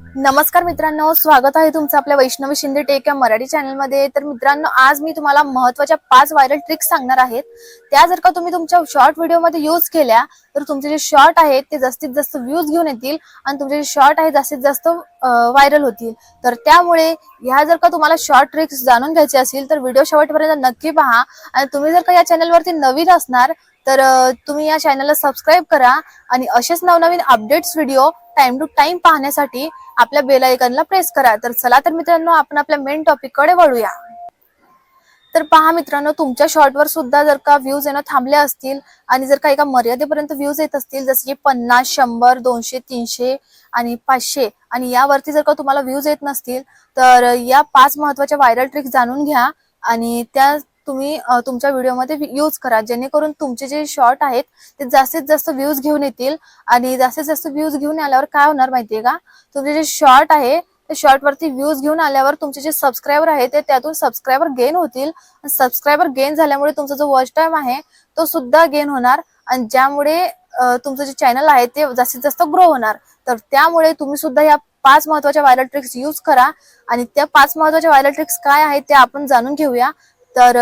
नमस्कार मित्रांनो, स्वागत आहे तुमचं आपल्या वैष्णवी शिंदे टेक या मराठी चॅनलमध्ये। तर मित्रांनो, आज मी तुम्हाला महत्त्वाच्या 5 व्हायरल ट्रिक्स सांगणार आहेत। त्या जर का तुम्ही तुमच्या शॉर्ट व्हिडिओमध्ये यूज केल्या तर तुमचे जे शॉर्ट आहेत ते जास्तीत जास्त व्ह्यूज घेऊन येतील आणि तुमचे जे शॉर्ट आहेत जास्तीत जास्त व्हायरल होतील। तर त्यामुळे ह्या जर का तुम्हाला शॉर्ट ट्रिक्स जाणून घ्यायचे असतील तर व्हिडिओ शेवटपर्यंत नक्की पहा। आणि तुम्ही जर का या चॅनलवरती नवीन असणार तर तुम्ही या चॅनलला सबस्क्राइब करा आणि असेच नवनवीन updates video time to time पाहण्यासाठी आपल्या बेल आयकॉनला प्रेस करा। तर चला तर मित्रांनो, आपण आपल्या मेन टॉपिक कडे वळूया। तर पहा मित्रांनो, तुमच्या शॉर्टवर सुद्धा जर का व्ह्यूज येणं थांबले असतील आणि जर का एका मर्यादेपर्यंत व्ह्यूज येत असतील, जसे की 50, 100, 200, 300 आणि 500 आणि यावरती जर का तुम्हाला व्ह्यूज येत नसतील तर या 5 महत्त्वाच्या व्हायरल ट्रिक्स जाणून घ्या आणि त्या तुम्ही तुमच्या व्हिडिओमध्ये यूज करा, जेणेकरून तुमचे जे शॉर्ट आहेत ते जास्तीत जास्त व्ह्यूज घेऊन येतील। आणि जास्तीत जास्त व्ह्यूज घेऊन आल्यावर काय होणार माहितीये का, तुमचे जे शॉर्ट आहे ते शॉर्ट वरती व्ह्यूज घेऊन आल्यावर तुमचे जे सबस्क्रायबर आहे ते त्यातून सबस्क्रायबर गेन होतील। सबस्क्रायबर गेन झाल्यामुळे तुमचा जो वॉच टाइम आहे तो सुद्धा गेन होणार आणि ज्यामुळे तुमचं जे चॅनल आहे ते जास्तीत जास्त ग्रो होणार। तर त्यामुळे तुम्ही सुद्धा या 5 महत्त्वाच्या व्हायरल ट्रिक्स यूज करा आणि त्या 5 महत्त्वाच्या व्हायरल ट्रिक्स काय आहेत ते आपण जाणून घेऊया। तर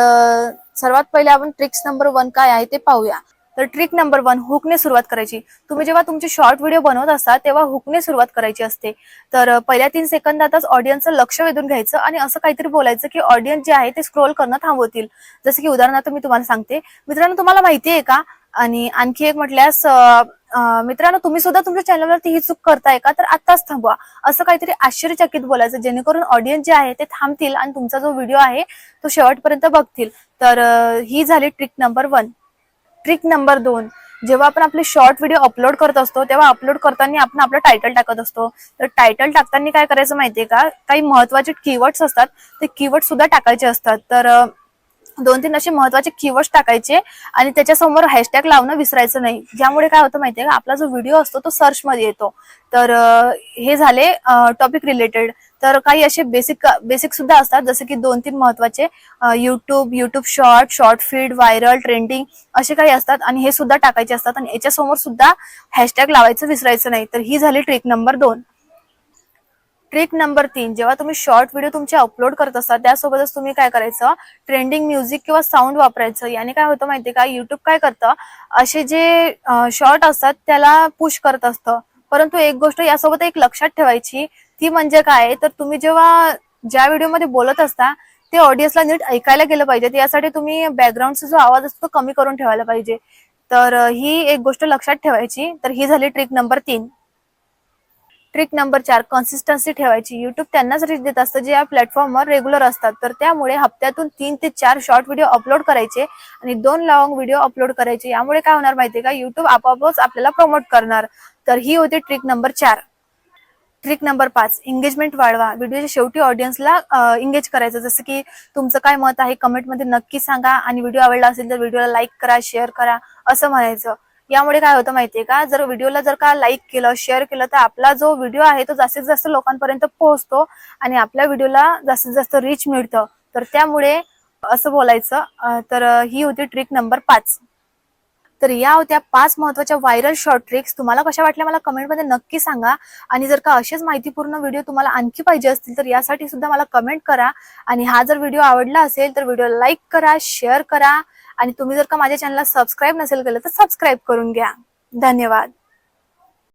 सर्वात पहिले आपण ट्रिक्स नंबर 1 काय आहे ते पाहूया। तर ट्रिक नंबर 1, हुकने सुरुवात करायची। तुम्ही जेव्हा तुमचे शॉर्ट व्हिडिओ बनवत असता तेव्हा हुकने सुरुवात करायची असते। तर पहिल्या 3 सेकंदातच ऑडियन्सचं लक्ष वेधून घ्यायचं आणि असं काहीतरी बोलायचं की ऑडियन्स जे आहे ते स्क्रोल करणं थांबवतील। जसं की उदाहरणार्थ मी तुम्हाला सांगते, मित्रांनो तुम्हाला माहिती आहे का, आणि आणखी एक म्हटल्यास मित्रांनो तुम्ही सुद्धा तुमच्या चॅनलवरती ही चूक करताय का, तर आत्ताच थांबवा, असं काहीतरी आश्चर्यचकित बोलायचं, जेणेकरून ऑडियन्स जे आहे ते थांबतील आणि तुमचा जो व्हिडिओ आहे तो शेवटपर्यंत बघतील। तर ही झाली ट्रिक नंबर 1। ट्रिक नंबर 2, जेव्हा आपण आपले शॉर्ट व्हिडिओ अपलोड करत असतो तेव्हा अपलोड करताना आपण आपलं टायटल टाकत असतो। तर टायटल टाकताना काय करायचं माहितीये का, काही महत्त्वाचे कीवर्ड्स असतात ते कीवर्ड सुद्धा टाकायचे असतात। तर 2-3 असे महत्त्वाचे कीवर्ड्स टाकायचे आणि त्याच्यासमोर हॅशटॅग लावणं विसरायचं नाही, ज्यामुळे काय होतं माहितीये का, आपला जो व्हिडिओ असतो तो सर्च मध्ये येतो। तर हे झाले टॉपिक रिलेटेड। तर काही असे बेसिक सुद्धा असतात, जसे की 2-3 महत्त्वाचे YouTube short, short feed, viral, trending असे काही असतात आणि हे सुद्धा टाकायचे असतात आणि याच्यासमोर सुद्धा हॅशटॅग लावायचं विसरायचं नाही। तर ही झाली ट्रिक नंबर 2। ट्रिक नंबर 3, जेव्हा तुम्ही शॉर्ट व्हिडिओ तुमचे अपलोड करत असता त्यासोबतच तुम्ही काय करायचं, ट्रेंडिंग म्युझिक किंवा साऊंड वापरायचं। याने काय होतं माहितीये का, युट्यूब काय करतं, असे जे शॉर्ट असतात त्याला पुश करत असतं। परंतु एक गोष्ट यासोबत एक लक्षात ठेवायची, ती म्हणजे काय, तर तुम्ही जेव्हा ज्या व्हिडिओमध्ये बोलत असता ते ऑडियन्सला नीट ऐकायला गेलं पाहिजे, यासाठी तुम्ही बॅकग्राऊंडचा जो आवाज असतो तो कमी करून ठेवायला पाहिजे। तर ही एक गोष्ट लक्षात ठेवायची। तर ही झाली trick number 3। Trick number 4, consistency ठेवायची। युट्यूब त्यांनाच रीच देत असतं जे या प्लॅटफॉर्मवर रेग्युलर असतात। तर त्यामुळे हप्त्यातून 3 ते 4 शॉर्ट व्हिडिओ अपलोड करायचे आणि 2 लॉंग व्हिडिओ अपलोड करायचे। यामुळे काय होणार माहितीये का, युट्यूब आपोआपच आपल्याला प्रमोट करणार। तर ही होती trick number 4। Trick number 5, engagement वाढवा। व्हिडिओच्या शेवटी ऑडियन्सला एंगेज करायचं, जसं की तुमचं काय मत आहे कमेंटमध्ये नक्की सांगा आणि व्हिडिओ आवडला असेल तर व्हिडिओला लाईक करा, शेअर करा असं म्हणायचं। यामुळे काय होतं माहितीये का, जर व्हिडिओला जर का लाईक केलं, शेअर केलं तर आपला जो व्हिडिओ आहे तो जास्तीत जास्त लोकांपर्यंत पोहोचतो आणि आपल्या व्हिडिओला जास्तीत जास्त रीच मिळतं। तर त्यामुळे असं बोलायचं। तर ही होती ट्रिक नंबर 5। तर या होत्या 5 महत्त्वाच्या व्हायरल शॉर्ट ट्रिक्स। तुम्हाला कशा वाटल्या मला कमेंटमध्ये नक्की सांगा आणि जर का असेच माहितीपूर्ण व्हिडिओ तुम्हाला आणखी पाहिजे असतील तर यासाठी सुद्धा मला कमेंट करा। आणि हा जर व्हिडिओ आवडला असेल तर व्हिडिओला लाईक करा, शेअर करा आणि तुम्ही जर का माझ्या चॅनलला सबस्क्राईब नसेल केलं तर सबस्क्राईब करून घ्या। धन्यवाद।